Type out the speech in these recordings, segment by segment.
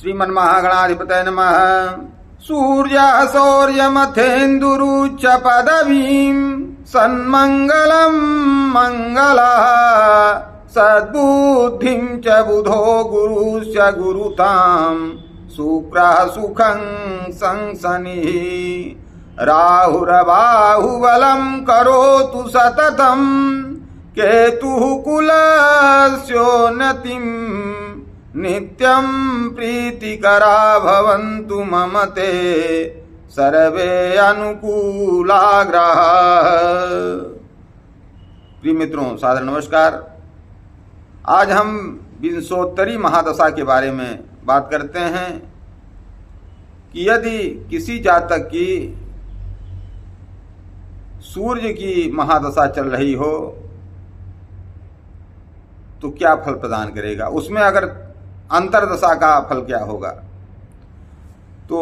श्रीमन्महागणाधिपतये नमः। सूर्यः शौर्यमथेन्दुरुच्च पदवीं सन्मङ्गलं मङ्गलः सद्बुद्धिं च बुधो गुरुश्च गुरुतां शुक्रः सुखं संसनिः राहुरबाहुबलं करोतु सततं केतुः कुलस्योन्नतिं नित्यं प्रीतिकरा भवन्तु मम ते सर्वे अनुकूलाग्रह। प्रिय मित्रों, सादर नमस्कार। आज हम विंशोत्तरी महादशा के बारे में बात करते हैं कि यदि किसी जातक की सूर्य की महादशा चल रही हो तो क्या फल प्रदान करेगा, उसमें अगर अंतरदशा का फल क्या होगा। तो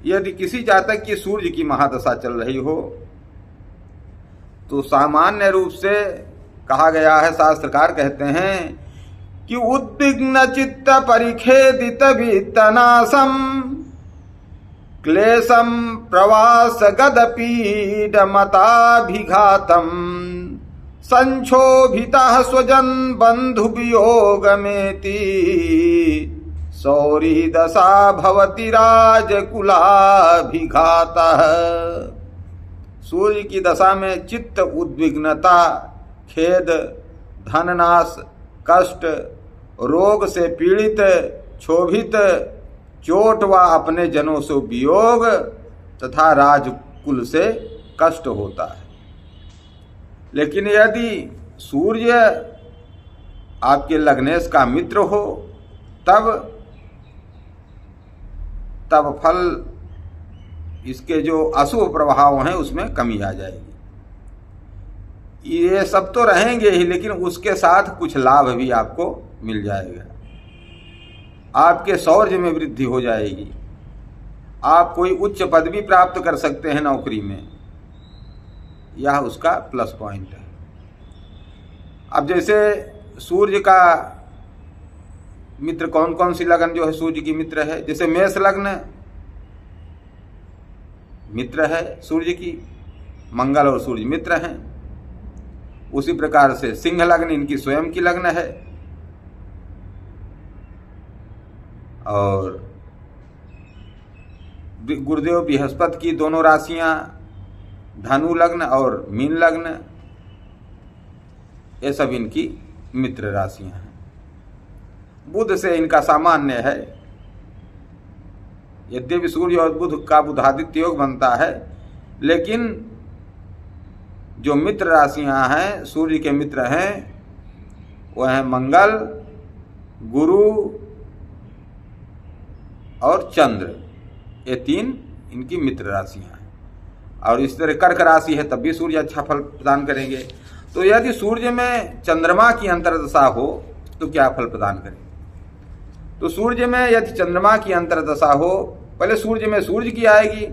यदि किसी जातक की सूर्य की महादशा चल रही हो तो सामान्य रूप से कहा गया है, शास्त्रकार कहते हैं कि उद्विग्न चित्त परिखेदित वित्तनाशम क्लेशम प्रवास गदपीडमताभिघातम संक्षोभितः स्वजन बंधु वियोगमेति सौरी दशा भवति राजकुलाभिघातः। सूर्य की दशा में चित्त उद्विग्नता, खेद, धननाश, कष्ट, रोग से पीड़ित, क्षोभित, चोट व अपने जनों से वियोग तथा राजकुल से कष्ट होता है। लेकिन यदि सूर्य आपके लग्नेश का मित्र हो तब फल, इसके जो अशुभ प्रभाव हैं उसमें कमी आ जाएगी। ये सब तो रहेंगे ही, लेकिन उसके साथ कुछ लाभ भी आपको मिल जाएगा। आपके शौर्य में वृद्धि हो जाएगी। आप कोई उच्च पदवी प्राप्त कर सकते हैं नौकरी में, यह उसका प्लस पॉइंट है। अब जैसे सूर्य का मित्र कौन कौन सी लगन जो है सूर्य की मित्र है, जैसे मेष लग्न मित्र है सूर्य की, मंगल और सूर्य मित्र हैं। उसी प्रकार से सिंह लग्न इनकी स्वयं की लग्न है, और गुरुदेव बृहस्पति की दोनों राशियां धनु लग्न और मीन लग्न, ये सब इनकी मित्र राशियां हैं। बुध से इनका सामान्य है। यद्यपि सूर्य और बुध का बुधादित्य योग बनता है, लेकिन जो मित्र राशियां हैं, सूर्य के मित्र हैं, वह हैं मंगल, गुरु और चंद्र। ये तीन इनकी मित्र राशियां हैं। और इस तरह कर्क राशि है तब भी सूर्य अच्छा फल प्रदान करेंगे। तो यदि सूर्य में चंद्रमा की अंतर्दशा हो तो क्या फल प्रदान करेंगे। तो सूर्य में यदि चंद्रमा की अंतर्दशा हो, पहले सूर्य में सूर्य की आएगी,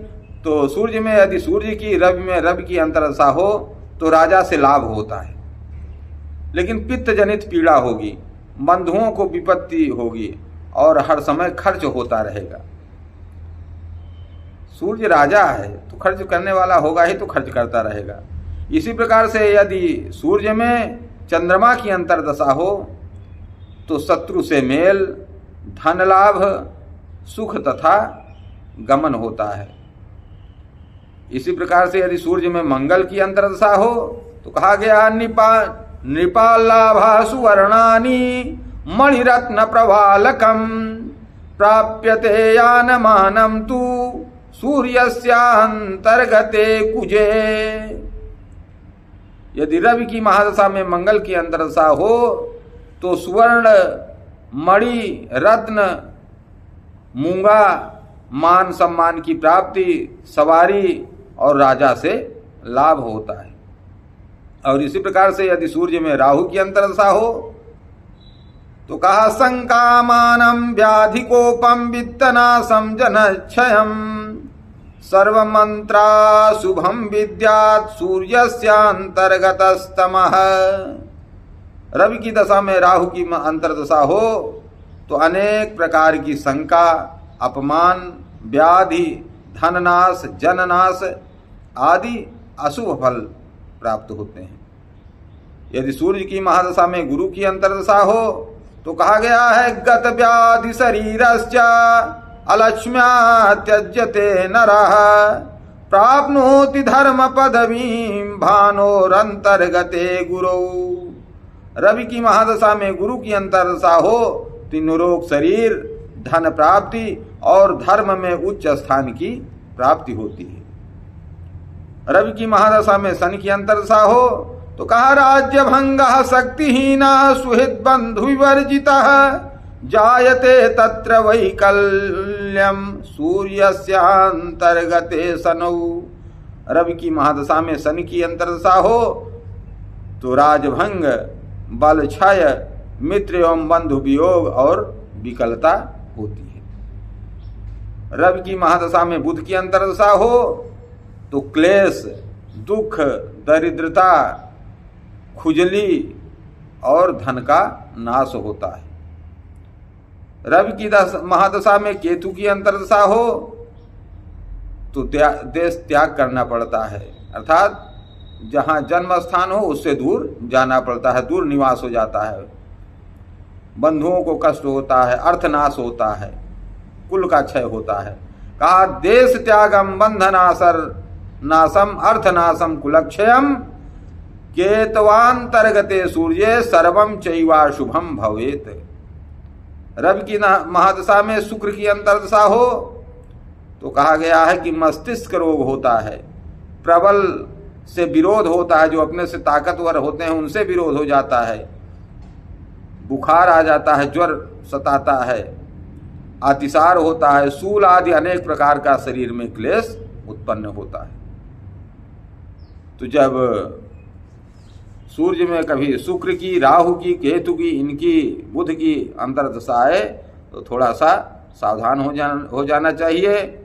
तो सूर्य में यदि सूर्य की, रवि में रवि की अंतर्दशा हो तो राजा से लाभ होता है, लेकिन पित्त जनित पीड़ा होगी, बंधुओं को विपत्ति होगी और हर समय खर्च होता रहेगा। सूर्य राजा है तो खर्च करने वाला होगा ही, तो खर्च करता रहेगा। इसी प्रकार से यदि सूर्य में चंद्रमा की अंतर्दशा हो तो शत्रु से मेल, धन लाभ, सुख तथा गमन होता है। इसी प्रकार से यदि सूर्य में मंगल की अंतर्दशा हो तो कहा गया नृपालाभा सुवर्णानि मणिरत्न प्रवालकम प्राप्यते यानमानं तु सूर्यस्यांतर्गते कुजे। यदि रवि की महादशा में मंगल की अंतर्दशा हो तो सुवर्ण, मणि, रत्न, मूंगा, मान सम्मान की प्राप्ति, सवारी और राजा से लाभ होता है। और इसी प्रकार से यदि सूर्य में राहु की अंतर्दशा हो तो कहा संकामानं व्याधिकोपम वित्तनाशं जनक्षयम् सर्वमंत्रा शुभम विद्यात् सूर्यस्यांतर्गतस्तमः। रवि की दशा में राहु की अंतर्दशा हो तो अनेक प्रकार की शंका, अपमान, व्याधि, धननाश, जननाश आदि अशुभ फल प्राप्त होते हैं। यदि सूर्य की महादशा में गुरु की अंतर्दशा हो तो कहा गया है गत व्याधि शरीरस्य अलक्ष्म्या त्यज्यते नरः प्राप्नोति धर्म पदवीं भानोरंतर्गते गुरौ। रवि की महादशा में गुरु की अंतर्दशा हो तो निरोग शरीर, धन प्राप्ति और धर्म में उच्च स्थान की प्राप्ति होती है। रवि की महादशा में शनि की अंतर्दशा हो तो कहा राज्य भंग शक्तिहीन सुहृद बंधु विवर्जितः जायते तत्र वैकल्यम सूर्यस्यांतर्गते शनौ। रवि की महादशा में शनि की अंतर्दशा हो तो राजभंग, बल क्षय, मित्र एवं बंधु वियोग और विकलता होती है। रवि की महादशा में बुध की अंतर्दशा हो तो क्लेश, दुख, दरिद्रता, खुजली और धन का नाश होता है। रवि की महादशा में केतु की अंतर्दशा हो तो देश त्याग करना पड़ता है, अर्थात जहाँ जन्म स्थान हो उससे दूर जाना पड़ता है, दूर निवास हो जाता है, बंधुओं को कष्ट होता है, अर्थनाश होता है, कुल का क्षय होता है। कहा देश त्यागम बंधनासर नासम अर्थनाशम कुलक्षयम केतवांतर्गते सूर्ये सर्वम चैवा शुभम भवेत। रवि की महादशा में शुक्र की अंतर्दशा हो तो कहा गया है कि मस्तिष्क रोग होता है, प्रबल से विरोध होता है, जो अपने से ताकतवर होते हैं उनसे विरोध हो जाता है, बुखार आ जाता है, ज्वर सताता है, अतिसार होता है, सूल आदि अनेक प्रकार का शरीर में क्लेश उत्पन्न होता है। तो जब सूर्य में कभी शुक्र की, राहु की, केतु की, इनकी बुध की अंतर्दशा आए तो थोड़ा सा सावधान हो जाना चाहिए।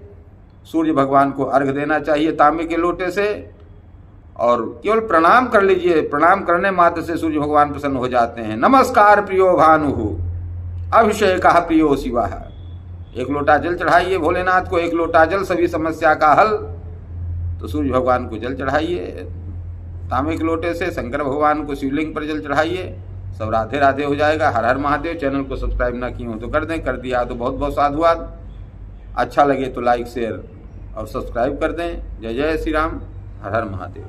सूर्य भगवान को अर्घ देना चाहिए तांबे के लोटे से, और केवल प्रणाम कर लीजिए, प्रणाम करने मात्र से सूर्य भगवान प्रसन्न हो जाते हैं। नमस्कार प्रियो भानु अभिषेकः प्रियो शिवः। एक लोटा जल चढ़ाइए भोलेनाथ को, एक लोटा जल सभी समस्या का हल। तो सूर्य भगवान को जल चढ़ाइए तांबे के लोटे से, शंकर भगवान को शिवलिंग पर जल चढ़ाइए, सब राधे राधे हो जाएगा। हर हर महादेव। चैनल को सब्सक्राइब ना किए हो तो कर दें, कर दिया तो बहुत बहुत साधुवाद। अच्छा लगे तो लाइक, शेयर और सब्सक्राइब कर दें। जय जय श्री राम, हर हर महादेव।